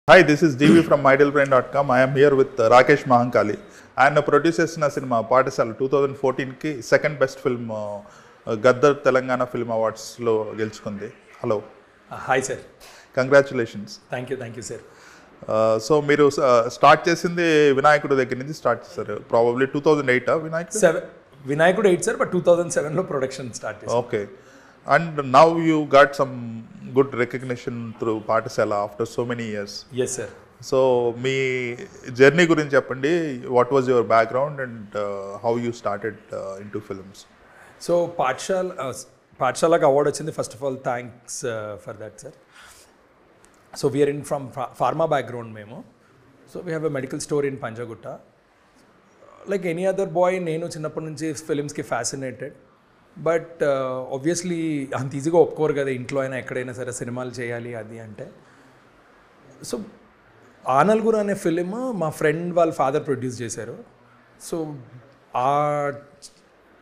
Hi, this is DV from mydelbrain.com. I am here with Rakesh Mahankali. ఆయన produce చేసిన cinema Pathashala 2014కి second best film Gaddar Telangana film అవార్డ్స్లో గెలుచుకుంది. Hello. Hi sir. Congratulations. Thank you sir. So మీరు start చేసింది వినాయకుడు దగ్గర నుంచి స్టార్ట్ చేశారు. ప్రాబబ్లీ 2008 వినాయకుడు 8 సార్, బట్ 2007లో ప్రొడక్షన్ స్టార్ట్ చేశారు. Okay. And now you got some good recognition through Pathashala after so many years. Yes sir. So మీ journey గురించి చెప్పండి. What was your background and how you started into films? So పాఠశాలకు award వచ్చింది. First of all thanks for that sir. So we are in from pharma background మేము. So we have a medical store in Panjagutta. Like any other bye, నేను చిన్నప్పటి నుంచి ఫిలిమ్స్కి fascinated. But obviously అంత ఈజీగా ఒప్పుకోరు కదా ఇంట్లో అయినా ఎక్కడైనా సరే సినిమాలు చేయాలి అది అంటే. సో ఆ నలుగురు అనే ఫిలిం మా ఫ్రెండ్ వాళ్ళ ఫాదర్ ప్రొడ్యూస్ చేశారు. సో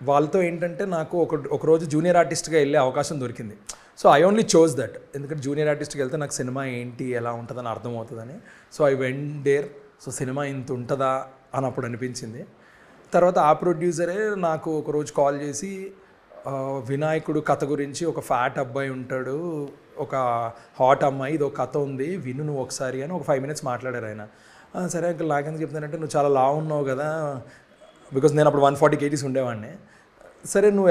వాళ్ళతో ఏంటంటే నాకు ఒకరోజు జూనియర్ ఆర్టిస్ట్గా వెళ్ళే అవకాశం దొరికింది. So I only chose that, ఎందుకంటే జూనియర్ ఆర్టిస్ట్కి వెళ్తే నాకు సినిమా ఏంటి ఎలా ఉంటుందని అర్థమవుతుందని. So I went there. So cinema ఇంత ఉంటుందా అని అప్పుడు అనిపించింది. తర్వాత ఆ ప్రొడ్యూసరే నాకు ఒకరోజు కాల్ చేసి వినాయకుడు కథ గురించి, ఒక ఫ్యాట్ అబ్బాయి ఉంటాడు, ఒక హాట్ అమ్మాయి, ఇది ఒక కథ ఉంది, విను నువ్వు ఒకసారి అని ఒక 5 minutes మాట్లాడారు ఆయన. సరే అంకుల్, నాకెందుకు చెప్తానంటే నువ్వు చాలా లావు ఉన్నావు కదా, బికాజ్ నేను అప్పుడు 140 kgs ఉండేవాడిని. సరే నువ్వు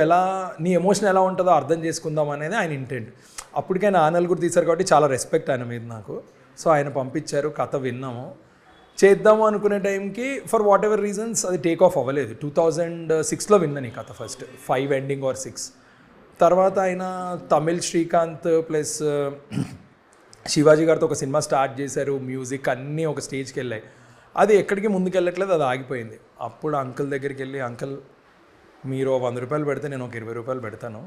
నీ ఎమోషన్ ఎలా ఉంటుందో అర్థం చేసుకుందాం అనేది ఆయన ఇంటెంట్. అప్పటికైనా ఆ నలుగురు తీశారు కాబట్టి చాలా రెస్పెక్ట్ ఆయన మీద నాకు. సో ఆయన పంపించారు, కథ విన్నాము, చేద్దాము అనుకునే టైంకి ఫర్ వాట్ ఎవర్ రీజన్స్ అది టేక్ ఆఫ్ అవ్వలేదు. 2006లో విన్నాను ఈ కథ ఫస్ట్, 5 ending or 6. తర్వాత ఆయన తమిళ్ శ్రీకాంత్ ప్లస్ శివాజీ గారితో ఒక సినిమా స్టార్ట్ చేశారు. మ్యూజిక్ అన్నీ ఒక స్టేజ్కి వెళ్ళాయి. అది ఎక్కడికి ముందుకు వెళ్ళట్లేదు, అది ఆగిపోయింది. అప్పుడు అంకుల్ దగ్గరికి వెళ్ళి, అంకుల్ మీరు 100 రూపాయలు పెడితే నేను ఒక 20 రూపాయలు పెడతాను,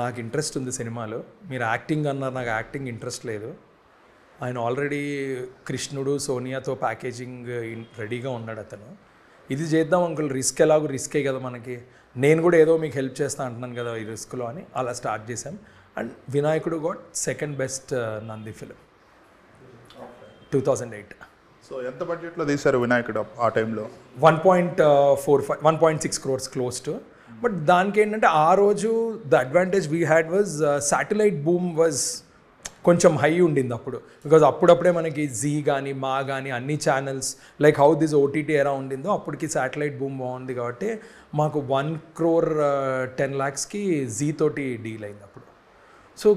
నాకు ఇంట్రెస్ట్ ఉంది సినిమాలో, మీరు యాక్టింగ్ అన్నారు, నాకు యాక్టింగ్ ఇంట్రెస్ట్ లేదు. ఆయన ఆల్రెడీ కృష్ణుడు సోనియాతో ప్యాకేజింగ్ రెడీగా ఉన్నాడు అతను. ఇది చేద్దాం అంకుల్, రిస్క్ ఎలాగో రిస్కే కదా మనకి, నేను కూడా ఏదో మీకు హెల్ప్ చేస్తా అంటున్నాను కదా ఈ రిస్క్లో అని అలా స్టార్ట్ చేశాం. And Vinayakudu got second best Nandi film 2008. So ఎంత బడ్జెట్లో తీశారు వినాయకుడు ఆ టైంలో? 1.6 crores క్లోజ్ టు. బట్ దానికి ఏంటంటే ఆ రోజు the advantage we had was satellite boom was కొంచెం హై ఉండింది అప్పుడు. బికాజ్ అప్పుడప్పుడే మనకి జీ కానీ మా కానీ అన్ని channels like how this OTT ఎలా ఉండిందో అప్పటికి శాటిలైట్ బూమ్ బాగుంది కాబట్టి మాకు 1.10 crores జీ తోటి డీల్ అయింది అప్పుడు. So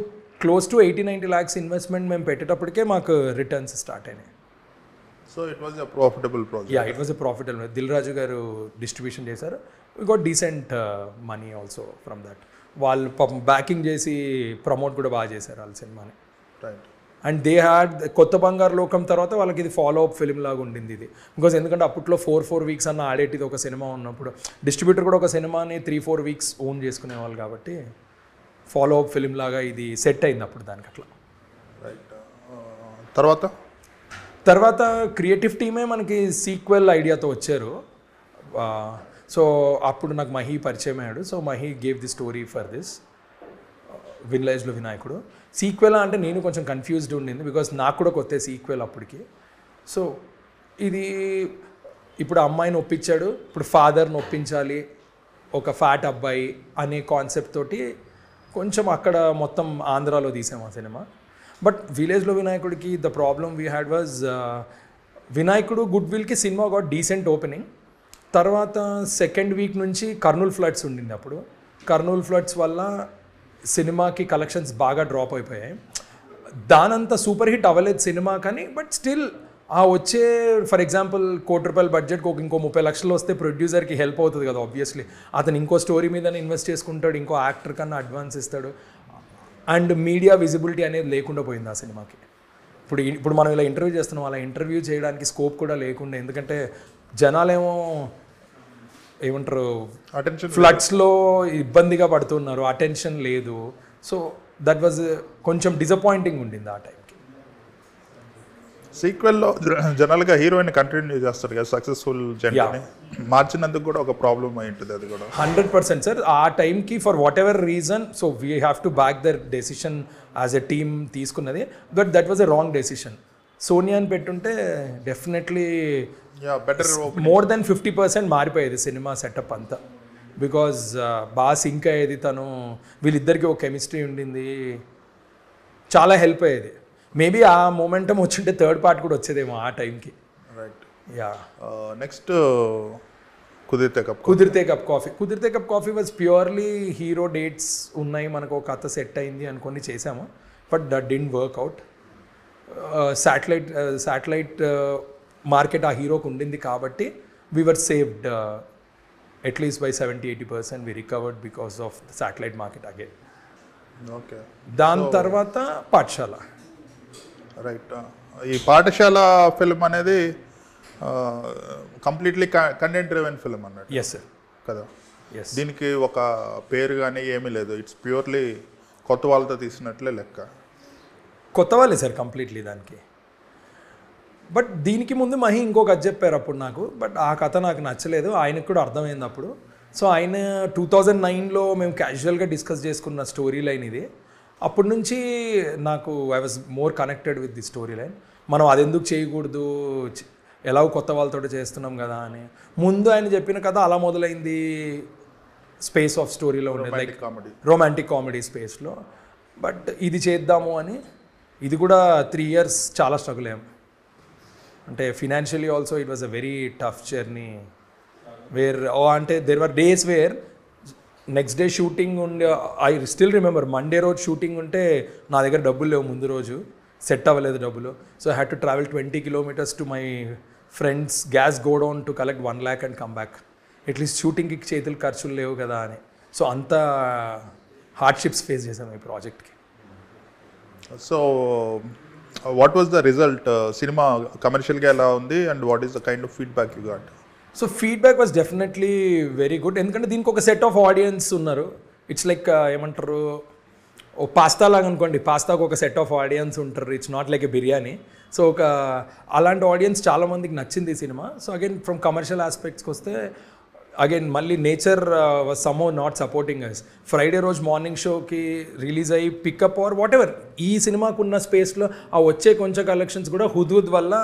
close to 80-90 lakhs investment మేము పెట్టేటప్పటికే మాకు రిటర్న్స్ స్టార్ట్ అయినాయి. So it was a profitable project. Yeah, it was a profitable. Dil Raju గారు డిస్ట్రిబ్యూషన్ చేశారు. We got decent money also from that. వాళ్ళు బ్యాకింగ్ చేసి ప్రమోట్ కూడా బాగా చేశారు వాళ్ళ సినిమాని. రైట్. అండ్ దే హ్యాడ్ కొత్త బంగారు లోకం తర్వాత వాళ్ళకి ఇది ఫాలో అప్ ఫిల్మ్ లాగా ఉండింది ఇది. బికాజ్ ఎందుకంటే అప్పట్లో 4 weeks అన్న ఆడేటిది ఒక సినిమా ఉన్నప్పుడు, డిస్ట్రిబ్యూటర్ కూడా ఒక సినిమాని 3-4 weeks ఓన్ చేసుకునేవాళ్ళు కాబట్టి ఫాలో అప్ ఫిల్మ్ లాగా ఇది సెట్ అయింది అప్పుడు దానికి అట్లా. రైట్. తర్వాత క్రియేటివ్ టీమే మనకి సీక్వెల్ ఐడియాతో వచ్చారు. సో అప్పుడు నాకు మహి పరిచయం అయ్యాడు. So Mahi gave the story for this విలేజ్లో వినాయకుడు. సీక్వెల్ అంటే నేను కొంచెం కన్ఫ్యూజ్డ్ ఉండింది, బికాస్ నాకు కూడా కొత్త సీక్వెల్ అప్పటికి. సో ఇది ఇప్పుడు అమ్మాయిని ఒప్పించాడు, ఇప్పుడు ఫాదర్ని ఒప్పించాలి, ఒక ఫ్యాట్ అబ్బాయి అనే కాన్సెప్ట్ తోటి కొంచెం అక్కడ మొత్తం ఆంధ్రాలో తీసాము ఆ సినిమా. బట్ విలేజ్లో వినాయకుడికి the problem we had was Vinayakudu good విల్కి సినిమా గాట్ డీసెంట్ ఓపెనింగ్. తర్వాత సెకండ్ వీక్ నుంచి కర్నూలు ఫ్లడ్స్ ఉండింది. అప్పుడు కర్నూలు ఫ్లడ్స్ వల్ల సినిమాకి కలెక్షన్స్ బాగా డ్రాప్ అయిపోయాయి. దానంతా సూపర్ హిట్ అవ్వలేదు సినిమా కానీ, బట్ స్టిల్ ఆ వచ్చే ఫర్ ఎగ్జాంపుల్ 1 కోటి రూపాయల బడ్జెట్కి ఇంకో 30 లక్షలు వస్తే ప్రొడ్యూసర్కి హెల్ప్ అవుతుంది కదా ఆబ్వియస్లీ. అతను ఇంకో స్టోరీ మీద ఇన్వెస్ట్ చేసుకుంటాడు, ఇంకో యాక్టర్ కన్నా అడ్వాన్స్ ఇస్తాడు. అండ్ మీడియా విజిబిలిటీ అనేది లేకుండా పోయింది ఆ సినిమాకి. ఇప్పుడు మనం ఇలా ఇంటర్వ్యూ చేస్తున్నాం, అలా ఇంటర్వ్యూ చేయడానికి స్కోప్ కూడా లేకుండా, ఎందుకంటే జనాలేమో ఏమంటారు అటెన్షన్ ఫ్లడ్స్లో ఇబ్బందిగా పడుతున్నారు, అటెన్షన్ లేదు. సో దట్ వాజ్ కొంచెం డిసప్పాయింటింగ్ ఉండింది ఆ టైంకి. సీక్వెల్లో జనరల్గా హీరోయిన్ కంటిన్యూ చేస్తారు కదా సక్సెస్ఫుల్ జంటని, మార్చినందుకు కూడా ఒక ప్రాబ్లం అయి ఉంటుంది అది కూడా. 100% సార్. ఆ టైంకి for whatever reason so we have to back their decision as a team తీసుకున్నది. But that was a wrong decision. సోనియాని పెట్టుంటే డెఫినెట్లీ బెటర్ మోర్ దెన్ 50% మారిపోయేది సినిమా సెటప్ అంతా. బికాజ్ బాగా సింక్ అయ్యేది తను, వీళ్ళిద్దరికి ఒక కెమిస్ట్రీ ఉండింది, చాలా హెల్ప్ అయ్యేది. మేబీ ఆ మూమెంటం వచ్చింటే థర్డ్ పార్ట్ కూడా వచ్చేదేమో ఆ టైంకి. Right. Yeah. Next Kudirithe cup coffee. Kudirithe cup coffee was purely hero dates ఉన్నాయి, మనకు ఒక కథ సెట్ అయింది అనుకొని చేసాము. But that didn't work out. Satellite market ఆ హీరోకి ఉండింది కాబట్టి we were saved at least by 70-80% we recovered because of the satellite market again. Okay. దాని తర్వాత పాఠశాల. రైట్. ఈ పాఠశాల ఫిల్మ్ అనేది కంప్లీట్లీ కంటెంట్ డ్రివెన్ ఫిల్మ్ అన్నట్టు. Yes sir. కదా. ఎస్. దీనికి ఒక పేరు కానీ ఏమీ లేదు, ఇట్స్ ప్యూర్లీ కొత్త వాళ్ళతో తీసినట్లే లెక్క. కొత్త వాళ్ళే సార్ కంప్లీట్లీ దానికి. బట్ దీనికి ముందు మహి ఇంకొక కథ చెప్పారు అప్పుడు నాకు, బట్ ఆ కథ నాకు నచ్చలేదు, ఆయనకు కూడా అర్థమైంది అప్పుడు. సో ఆయన 2009లో మేము క్యాజువల్గా డిస్కస్ చేసుకున్న స్టోరీ లైన్ ఇది. అప్పటి నుంచి నాకు I was more connected with the story line. మనం అది ఎందుకు చేయకూడదు, ఎలాగో కొత్త వాళ్ళతో చేస్తున్నాం కదా అని. ముందు ఆయన చెప్పిన కథ అలా మొదలైంది, స్పేస్ ఆఫ్ స్టోరీలో ఉండేది, లైక్ రొమాంటిక్ కామెడీ స్పేస్లో. బట్ ఇది చేద్దాము అని, ఇది కూడా 3 years చాలా స్ట్రగుల్ అయ్యాం. అంటే financially also it was a very tough journey. అంటే there were days where next day shooting ఉండే, ఐ స్టిల్ రిమెంబర్ మండే రోజు షూటింగ్ ఉంటే నా దగ్గర డబ్బులు లేవు, ముందు రోజు సెట్ అవ్వలేదు డబ్బులు. So I had to travel 20 kilometers to my friends gas godown to collect 1 lakh and come back. At least షూటింగ్కి చేతులు ఖర్చులు లేవు కదా అని. సో అంత హార్డ్షిప్స్ ఫేస్ చేశాను ఈ ప్రాజెక్ట్కి. So what was the result? Cinema కమర్షియల్గా ఎలా ఉంది and what is the kind of feedback you got? So feedback was definitely very good. ఎందుకంటే దీనికి ఒక సెట్ ఆఫ్ ఆడియన్స్ ఉన్నారు. ఇట్స్ లైక్ ఏమంటారు, ఓ పాస్తా లాగా అనుకోండి, పాస్తాకు ఒక సెట్ ఆఫ్ ఆడియన్స్ ఉంటారు. It's not like a biryani. So అలాంటి ఆడియన్స్ చాలామందికి నచ్చింది ఈ సినిమా. సో అగైన్ ఫ్రమ్ కమర్షియల్ ఆస్పెక్ట్స్కి వస్తే అగైన్ మళ్ళీ nature was somehow not supporting us. Friday రోజు మార్నింగ్ షోకి రిలీజ్ అయ్యి పికప్ ఆర్ వాట్ ఎవర్, ఈ సినిమాకు ఉన్న స్పేస్లో ఆ వచ్చే కొంచెం కలెక్షన్స్ కూడా హుద్హుద్ వల్ల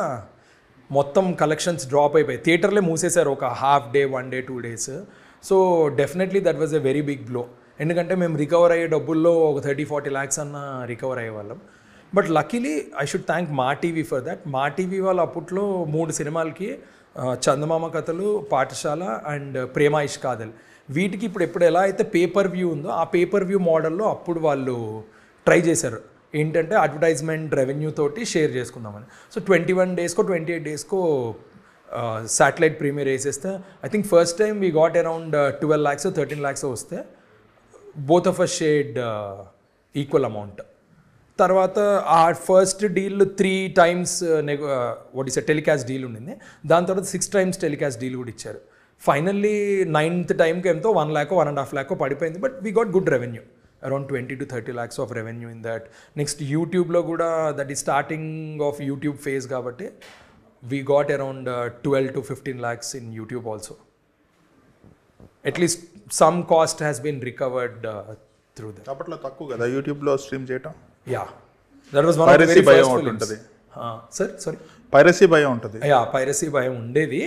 మొత్తం కలెక్షన్స్ డ్రాప్ అయిపోయాయి. థియేటర్లే మూసేశారు ఒక half day, 1 day, 2 days. So definitely that was a very big blow. ఎందుకంటే మేము రికవర్ అయ్యే డబ్బుల్లో ఒక 30-40 lakhs అన్న రికవర్ అయ్యే వాళ్ళం. But luckily I should thank మా టీవీ ఫర్ దట్. మా టీవీ వాళ్ళు అప్పట్లో 3 సినిమాలకి, చందమామ కథలు, పాఠశాల అండ్ ప్రేమ ఇష్క్ కాదల్, వీటికి ఇప్పుడు ఎలా అయితే పేపర్ వ్యూ ఉందో ఆ పేపర్ వ్యూ మోడల్లో అప్పుడు వాళ్ళు ట్రై చేశారు. ఏంటంటే అడ్వర్టైజ్మెంట్ రెవెన్యూ తోటి షేర్ చేసుకుందామని. సో 21 daysకో 28 daysకో శాటిలైట్ ప్రీమియర్ వేసేస్తే I think first time we got around 12 lakhs 13 lakhs వస్తే both of us shared equal amount. తర్వాత ఆ first deal 3 times what is telecast deal ఉండింది. దాని తర్వాత 6 times టెలికాస్ట్ డీల్ కూడా ఇచ్చారు. ఫైనల్లీ 9th timeకి ఎంతో 1 lakh 1.5 lakh పడిపోయింది. But we got good revenue, around 20-30 lakhs of revenue in that. Next యూట్యూబ్లో కూడా దట్ ఈ స్టార్టింగ్ ఆఫ్ యూట్యూబ్ ఫేజ్ కాబట్టి we got around 12-15 lakhs in YouTube also. At least some cost has been recovered through that. అప్పట్లో తక్కువ కదా యూట్యూబ్లో stream చేయటం. Yeah, that was one of the very first ఉంటుంది. సార్ సారీ, పైరసీ భయం ఉంటుంది. Yeah, piracy భయం ఉండేది.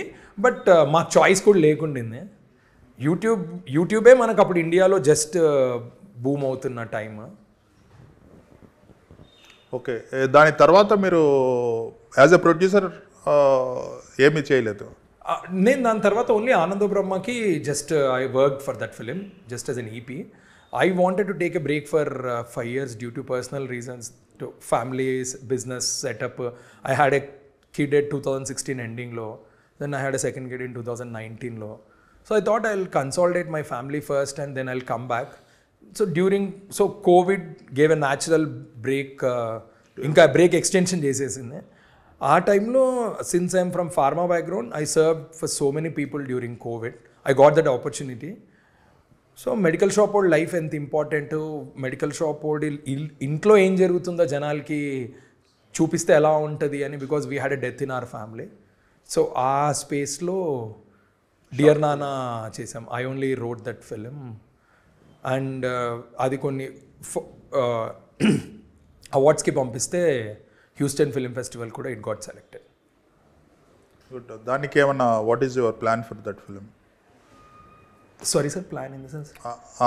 బట్ మాకు చాయిస్ కూడా లేకుండింది. యూట్యూబే మనకు అప్పుడు ఇండియాలో జస్ట్ బూమ్ అవుతున్న టైం. ఓకే, దాని తర్వాత మీరు యాజ్ ఎ ప్రొడ్యూసర్ ఏమీ చేయలేదు? నేను దాని తర్వాత ఓన్లీ ఆనంద బ్రహ్మకి just I work for that film just as an EP. I wanted to take a break for 5 years due to personal reasons, to families, business setup. I had a kid at 2016 ending low. Then I had a second kid in 2019 low. So I thought I'll consolidate my family first and then I'll come back. So COVID gave a natural break. Inka break extension చేసేసింది. ఆ టైంలో since I'm from pharma background, I served for so many people during COVID. I got that opportunity. So medical shop వాడి life ఎంత important, medical shop వాడి ఇంట్లో ఏం జరుగుతుందో జనాలకి చూపిస్తే ఎలా ఉంటుంది అని, because we had a death in our family. So ఆ స్పేస్లో డియర్ నానా చేసాం. I only road that film and అది కొన్ని అవార్డ్స్కి పంపిస్తే హ్యూస్టన్ ఫిలిం ఫెస్టివల్ కూడా ఇట్ గాట్ సెలెక్టెడ్. గుడ్. దానికి ఏమన్నా what is your plan for that film? Sorry sir, plan in the sense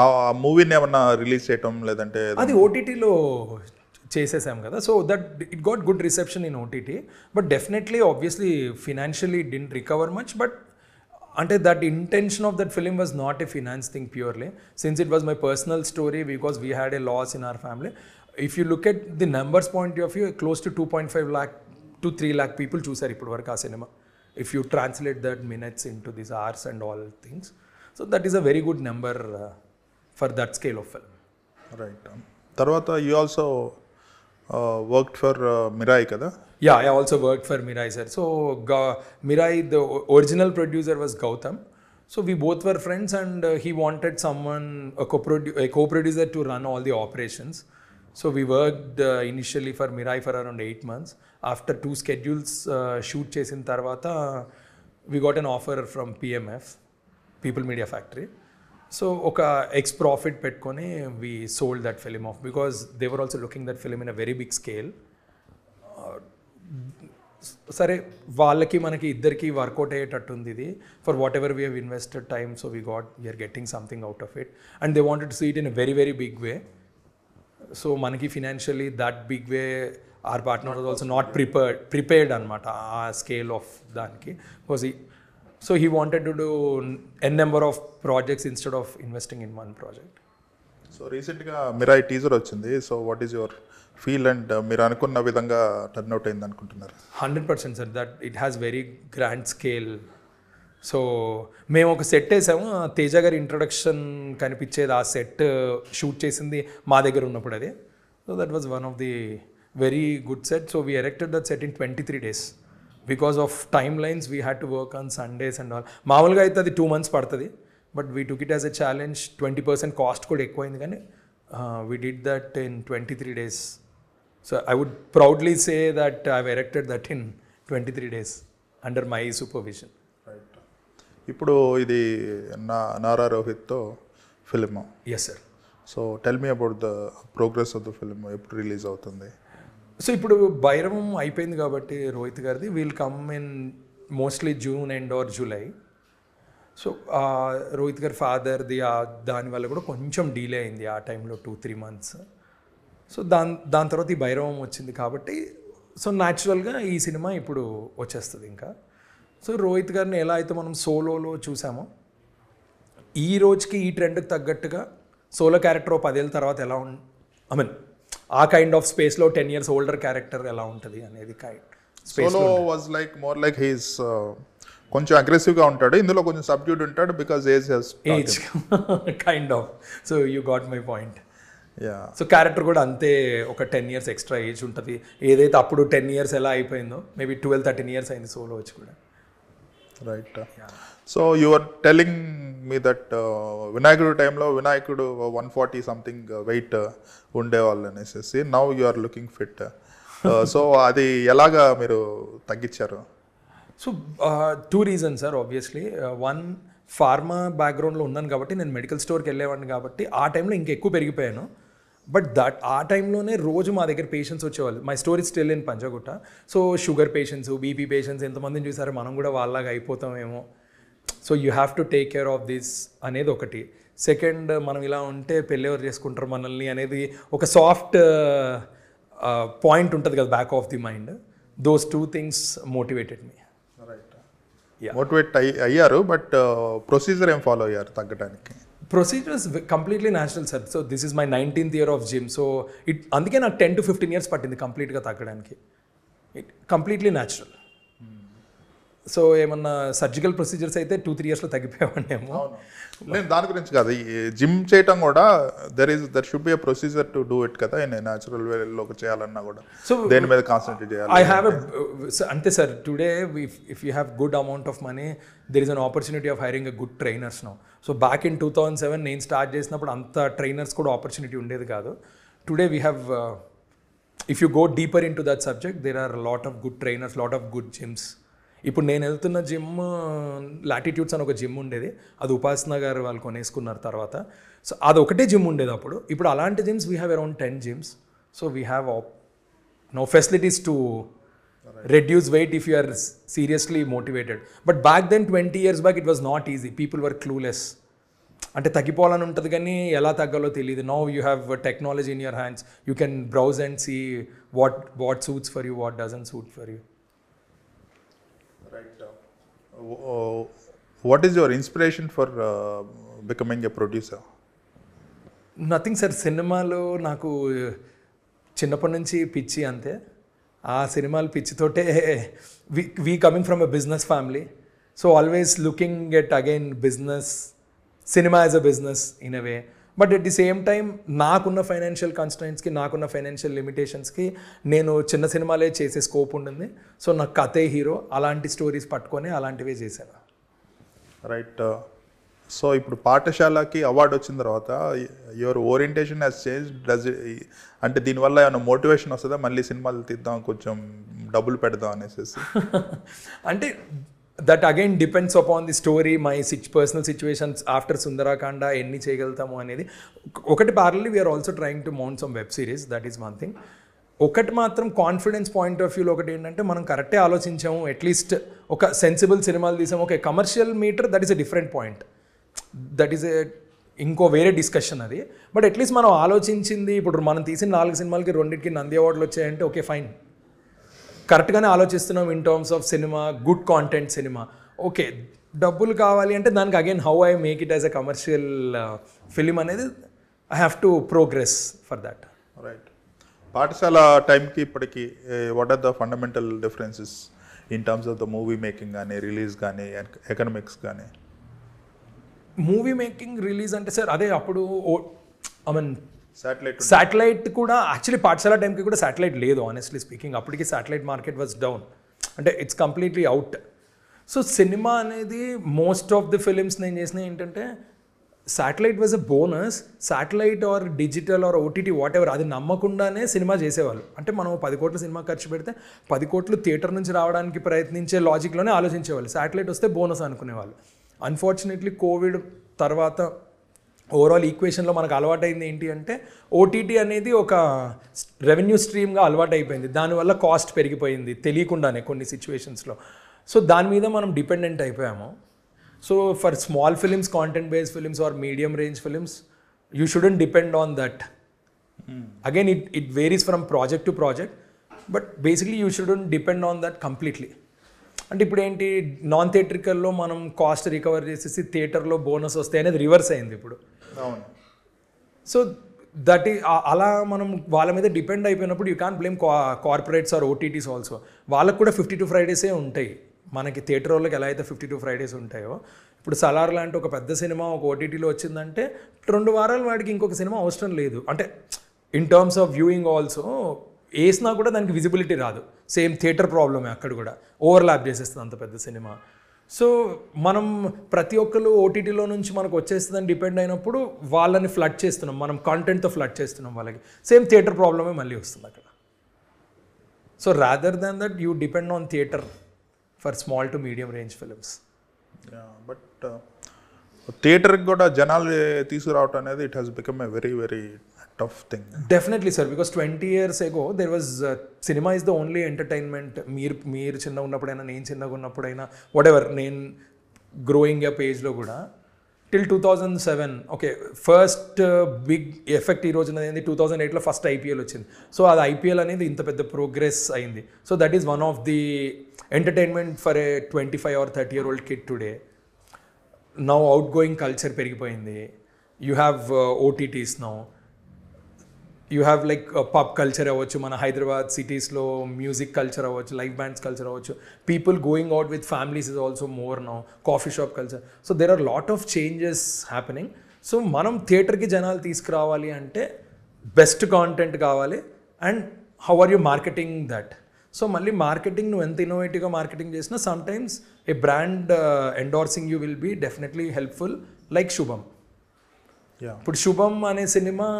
ఆ మూవీని ఏమన్నా రిలీజ్ చేయటం లేదంటే అది ఓటీటీలో చేసేసాం కదా. So that it got good reception in OTT, but definitely obviously financially it didn't recover much. But అంటే that intention of that film was not a finance thing purely, since it was my personal story, because we had a loss in our family. If you look at the numbers point of view, close to 2.5 lakh to 3 lakh people చూసారు ఇప్పటి వరకు ఆ cinema. If you translate that minutes in to this hours and all things, so that is a very good number for that scale of film. Right. తర్వాత you also worked for Mirai కదా? Yeah, I also worked for Mirai sir. So Mirai, the original producer was Gautam. So we both were friends and he wanted someone, a co-producer to run all the operations. So we worked initially for Mirai for around 8 months. After 2 schedules shoot chesin tarvata, we got an offer from PMF, People Media Factory. So oka ex-profit petkone we sold that film off, because they were also looking that film in a very big scale. సరే, వాళ్ళకి మనకి ఇద్దరికి work out అయ్యేటట్టు ఉంది ఇది, for what we have invested time, so we are getting something out of it and they wanted to see it in a very very big way. So మనకి financially that big way our partner was also not prepared అనమాట ఆ scale of దానికి. Because so he wanted to do an number of projects instead of investing in one project. So రీసెంట్గా Mirai teaser వచ్చింది. So what is your feel and మీరు అనుకున్న విధంగా turn out అయింది అనుకుంటున్నారు? 100% sir, that it has very grand scale. So మేము ఒక set వేసాము, తేజ గారి ఇంట్రొడక్షన్ కనిపించేది ఆ సెట్ షూట్ చేసింది మా దగ్గర ఉన్నప్పుడు అది. So that was one of the very good set. So we erected that set in 23 days. Because of time lines we had to work on Sundays and all. మామూలుగా అయితే అది 2 months పడుతుంది, but we took it as a challenge. 20% cost కూడా ఎక్కువైంది, కానీ we did that in 23 days. So I would proudly say that I've erected that in 23 days under my supervision. Right. ఇప్పుడు ఇది నారా రోహిత్తో film. Yes sir. So tell me about the progress of the film. ఎప్పుడు release అవుతుంది? So ఇప్పుడు భైరవం అయిపోయింది కాబట్టి రోహిత్ గారిది will come in mostly June end or July. So Rohit గారి ఫాదర్ది దానివల్ల కూడా కొంచెం డిలే అయింది ఆ టైంలో 2-3 months. సో దాని తర్వాత ఈ భైరవం వచ్చింది కాబట్టి సో న్యాచురల్గా ఈ సినిమా ఇప్పుడు వచ్చేస్తుంది ఇంకా. సో రోహిత్ గారిని ఎలా అయితే మనం సోలోలో చూసామో, ఈ రోజుకి ఈ ట్రెండ్కి తగ్గట్టుగా సోలో క్యారెక్టర్ 10 ఏళ్ళ తర్వాత ఎలా ఐ మీన్ ఆ కైండ్ ఆఫ్ స్పేస్లో 10 years ఓల్డర్ క్యారెక్టర్ ఎలా ఉంటుంది అనేది solo was like more like he's కొంచెం అగ్రెసివ్గా ఉంటాడు, ఇందులో కొంచెం సబ్డ్యూడ్ ఉంటాడు because age kind of. So you got my point. Yeah. So character కూడా అంతే, ఒక 10 years ఎక్స్ట్రా ఏజ్ ఉంటుంది. ఏదైతే అప్పుడు 10 years ఎలా అయిపోయిందో మేబీ 12-13 years అయింది సోలో వచ్చి కూడా. Right. So you are telling me that Vinayakudu టైంలో వినాయకుడు 140 something వెయిట్ ఉండేవాళ్ళు అనేసి, now you are looking fit. So అది ఎలాగా మీరు తగ్గించారు? So 2 reasons sir. Obviously one, pharma బ్యాక్గ్రౌండ్లో ఉన్నాను కాబట్టి నేను మెడికల్ స్టోర్కి వెళ్ళేవాడిని కాబట్టి ఆ టైంలో ఇంకా ఎక్కువ పెరిగిపోయాను. బట్ ఆ టైంలోనే రోజు మా దగ్గర పేషెంట్స్ వచ్చేవాళ్ళు. My story still in Panjagutta. So sugar patients, BP patients ఎంతమందిని చూసారో మనం కూడా వాళ్ళలాగా అయిపోతామేమో. So you have to take care of this అనేది ఒకటి. సెకండ్, మనం ఇలా ఉంటే పెళ్ళి ఎవరు చేసుకుంటారు మనల్ని అనేది ఒక సాఫ్ట్ పాయింట్ ఉంటుంది కదా back of the mind. Those 2 things motivated me. Motivate అయ్యారు, బట్ ప్రొసీజర్ ఏం ఫాలో అయ్యారు తగ్గడానికి? Procedure is completely natural sir. So this is my 19th year of gym. So అందుకే నాకు 10 to 15 years పట్టింది కంప్లీట్గా తగ్గడానికి. It completely natural. సో ఏమన్నా సర్జికల్ ప్రొసీజర్స్ అయితే 2-3 yearsలో తగ్గిపోయామేమో. నేను దాని గురించి కాదు, జిమ్ చేయటం కూడా there should be a procedure to do it కదా. న్యాచురల్ వేలో చేయాలన్నా కూడా సో దేని మీద కాన్సన్ట్రేట్ చేయాలి? ఐ హ్యావ్ అంతే sir. Today if you have good amount of money, there is an opportunity of hiring a good trainers now. So back in 2007 నేను start చేసినప్పుడు అంత ట్రైనర్స్ కూడా ఆపర్చునిటీ ఉండేది కాదు. Today we have if you go deeper into that subject there are lot of good trainers, lot of good gyms. ఇప్పుడు నేను వెళ్తున్న gym latitudes అని ఒక జిమ్ ఉండేది, అది ఉపాసన గారు వాళ్ళు కొనేసుకున్నారు తర్వాత. సో అది ఒకటే జిమ్ ఉండేది అప్పుడు. ఇప్పుడు అలాంటి gyms we have around 10 gyms. So we have no facilities to reduce weight if you are seriously motivated. But back then 20 years back it was not easy. People were clueless. అంటే తగ్గిపోవాలని ఉంటుంది కానీ ఎలా తగ్గాలో తెలియదు. Now you have technology in your hands. You can browse and see what suits for you, what doesn't suit for you. Right. What is your inspiration for becoming a producer? Nothing sir, సినిమాలో నాకు చిన్నప్పటి నుంచి పిచ్చి అంతే. ఆ సినిమాలు పిచ్చితోటే we coming from a business family, so always looking at again business, cinema as a business in a way. But at the same time నాకున్న ఫైనాన్షియల్ కన్స్ట్రైంట్స్కి, నాకున్న ఫైనాన్షియల్ లిమిటేషన్స్కి నేను చిన్న సినిమాలే చేసే స్కోప్ ఉండింది. సో నాకు కథే హీరో, అలాంటి స్టోరీస్ పట్టుకొని అలాంటివే చేశాను. రైట్. సో ఇప్పుడు పాఠశాలకి అవార్డు వచ్చిన తర్వాత యువర్ ఓరియంటేషన్ హ్యాస్ చేంజ్. అంటే దీనివల్ల ఏమైనా మోటివేషన్ వస్తుందా మళ్ళీ సినిమాలు తీద్దాం, కొంచెం డబ్బులు పెడదాం అనేసి? అంటే that again depends upon the story, my personal situations after Sundarakanda ఎన్ని చేయగలుగుతాము అనేది. ఒకటి parallelly we are also trying to mount some web series, that is one thing. ఒకటి మాత్రం కాన్ఫిడెన్స్ పాయింట్ ఆఫ్ వ్యూలో ఒకటి ఏంటంటే మనం కరెక్టే ఆలోచించాము, అట్లీస్ట్ ఒక సెన్సిబుల్ సినిమాలు తీసాము. ఒక commercial metre that is a different point, that is ఇంకో వేరే డిస్కషన్ అది. బట్ అట్లీస్ట్ మనం ఆలోచించింది, ఇప్పుడు మనం తీసిన 4 సినిమాలకి 2కి నంది అవార్డులు వచ్చాయంటే ఓకే ఫైన్, కరెక్ట్గానే ఆలోచిస్తున్నాం in terms of cinema, good content cinema. Okay, డబ్బులు కావాలి అంటే దానికి again how I make it as a commercial film అనేది I have to progress for that. Right. Paathasala టైంకి ఇప్పటికి what are the fundamental differences in terms of the movie making కానీ, release కానీ, economics కానీ? మూవీ మేకింగ్ రిలీజ్ అంటే sir అదే అప్పుడు I mean satellite కూడా యాక్చువల్లీ పాఠశాల టైంకి కూడా శాటిలైట్ లేదు ఆనెస్ట్లీ స్పీకింగ్. అప్పటికి శాటిలైట్ మార్కెట్ వాజ్ డౌన్, అంటే it's completely out. So cinema అనేది మోస్ట్ ఆఫ్ ది ఫిలిమ్స్ నేను చేసినవి ఏంటంటే satellite was a bonus. Satellite or digital or OTT whatever అది నమ్మకుండానే సినిమా చేసేవాళ్ళు. అంటే మనం 10 కోట్ల సినిమా ఖర్చు పెడితే 10 కోట్లు థియేటర్ నుంచి రావడానికి ప్రయత్నించే లాజిక్లోనే ఆలోచించేవాళ్ళు. శాటిలైట్ వస్తే బోనస్ అనుకునేవాళ్ళు. అన్ఫార్చునేట్లీ కోవిడ్ తర్వాత ఓవరాల్ ఈక్వేషన్లో మనకు అలవాటైంది ఏంటి అంటే ఓటీటీ అనేది ఒక రెవెన్యూ స్ట్రీమ్గా అలవాటు అయిపోయింది. దానివల్ల కాస్ట్ పెరిగిపోయింది తెలియకుండానే కొన్ని సిచ్యువేషన్స్లో. సో దాని మీద మనం డిపెండెంట్ అయిపోయాము. So for small films, content based films are medium range films, you shouldn't depend on that. Again it varies from project to project, but basically you shouldn't depend on that completely. అంటే ఇప్పుడు ఏంటి, non థియేట్రికల్లో మనం cost recover చేసేసి థియేటర్లో bonus వస్తాయి అనేది reverse అయింది ఇప్పుడు. అవును. సో దట్ ఈ అలా మనం వాళ్ళ మీద డిపెండ్ అయిపోయినప్పుడు you can blame corporates or OTTs also. వాళ్ళకు కూడా 52 ఫ్రైడేసే ఉంటాయి. మనకి థియేటర్ వాళ్ళకి ఎలా అయితే 52 ఫ్రైడేస్ ఉంటాయో, ఇప్పుడు సలార్ లాంటి ఒక పెద్ద సినిమా ఒక ఓటీటీలో వచ్చిందంటే 2 వారాలు వాడికి ఇంకొక సినిమా అవసరం లేదు. అంటే in terms of viewing also వేసినా కూడా దానికి విజిబిలిటీ రాదు. సేమ్ థియేటర్ ప్రాబ్లమే అక్కడ కూడా, ఓవర్లాప్ చేసేస్తుంది అంత పెద్ద సినిమా. సో మనం ప్రతి ఒక్కరు ఓటీటీలో నుంచి మనకు వచ్చేస్తుందని డిపెండ్ అయినప్పుడు వాళ్ళని ఫ్లడ్ చేస్తున్నాం, మనం కంటెంట్తో ఫ్లడ్ చేస్తున్నాం వాళ్ళకి. సేమ్ థియేటర్ ప్రాబ్లమే మళ్ళీ వస్తుంది అక్కడ. So rather than that you depend on theatre for small to medium range films. But థియేటర్కి కూడా జనాలు తీసుకురావటం అనేది it has become a very very tough thing. Definitely sir, because 20 years ago there was cinema is the only entertainment. మీరు చిన్నగా ఉన్నప్పుడైనా, నేను చిన్నగా ఉన్నప్పుడైనా, whatever నేను గ్రోయింగ్ అప్ ఏజ్లో కూడా till 2007 okay first big effect ఈ రోజున ఏంది 2008లో ఫస్ట్ ఐపీఎల్ వచ్చింది. సో అది ఐపీఎల్ అనేది ఇంత పెద్ద ప్రోగ్రెస్ అయింది. So that is one of the entertainment for a 25 or 30-year-old kid today. Now out going culture పెరిగిపోయింది. You have OTTs now, you have like pub culture అవ్వచ్చు, మన హైదరాబాద్ సిటీస్లో మ్యూజిక్ కల్చర్ అవ్వచ్చు, లైవ్ బ్యాండ్స్ కల్చర్ అవ్వచ్చు, people going out with families is also more now, coffee shop culture. So there are lot of changes happening. So మనం థియేటర్కి జనాలు తీసుకురావాలి అంటే బెస్ట్ కాంటెంట్ కావాలి, and how are you marketing that. So మళ్ళీ marketing నువ్వు ఎంత ఇన్నోవేటివ్గా మార్కెటింగ్ చేసినా sometimes a brand endorsing you will be definitely helpful, like Shubham. ఇప్పుడు శుభం అనే సినిమా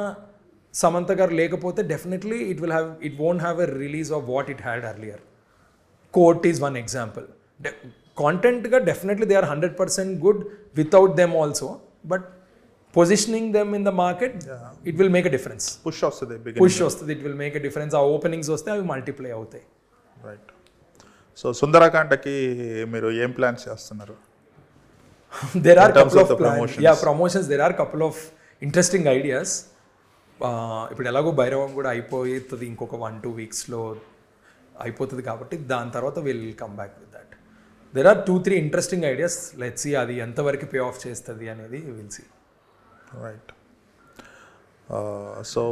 సమంత గారు లేకపోతే definitely it won't have a release of what it had earlier. Court is one example. కాంటెంట్గా definitely they are 100% good without them also, but positioning them in the market it will make a difference. Push వస్తుంది, push వస్తుంది, it will make a difference. ఆ openings వస్తే అవి multiply అవుతాయి. Right. So సుందరకాండకి మీరు ఏం plans చేస్తున్నారు? There are In terms couple of of the plans. promotions. Yeah, promotions. There are couple of interesting ideas. ఇప్పుడు ఎలాగో భైరవం కూడా అయిపోతుంది, ఇంకొక 1-2 వీక్స్లో అయిపోతుంది కాబట్టి దాని తర్వాత will come back with that. There are 2-3 interesting ideas. Let's see అది ఎంతవరకు పే ఆఫ్ చేస్తుంది అనేది will see. Right. So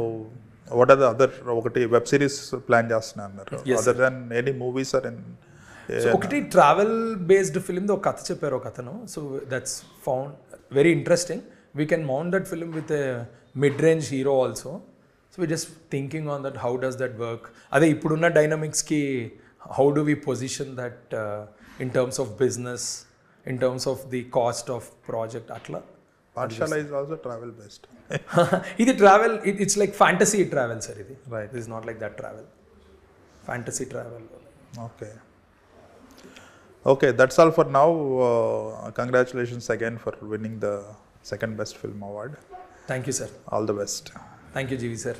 what are the other, ఒకటి వెబ్ సిరీస్ ప్లాన్ చేస్తున్నా అన్నారు, other than any movies are in? ఒకటి ట్రావెల్ బేస్డ్ ఫిల్మ్ది ఒక కథ చెప్పారు ఒక అతను. So that's found very interesting. We can mount that film with a mid range hero also. So we just thinking on that, how does that work. అదే ఇప్పుడున్న డైనమిక్స్కి how do we position that in terms of business, in terms of the cost of project అట్లా. Paathasala is also travel based. ఇది travel, it's like fantasy travel sir. ఇది right. It is not like that travel, fantasy travel. Okay. Okay, that's all for now. Congratulations again for winning the second best film award. Thank you, sir. All the best. Thank you, GV sir.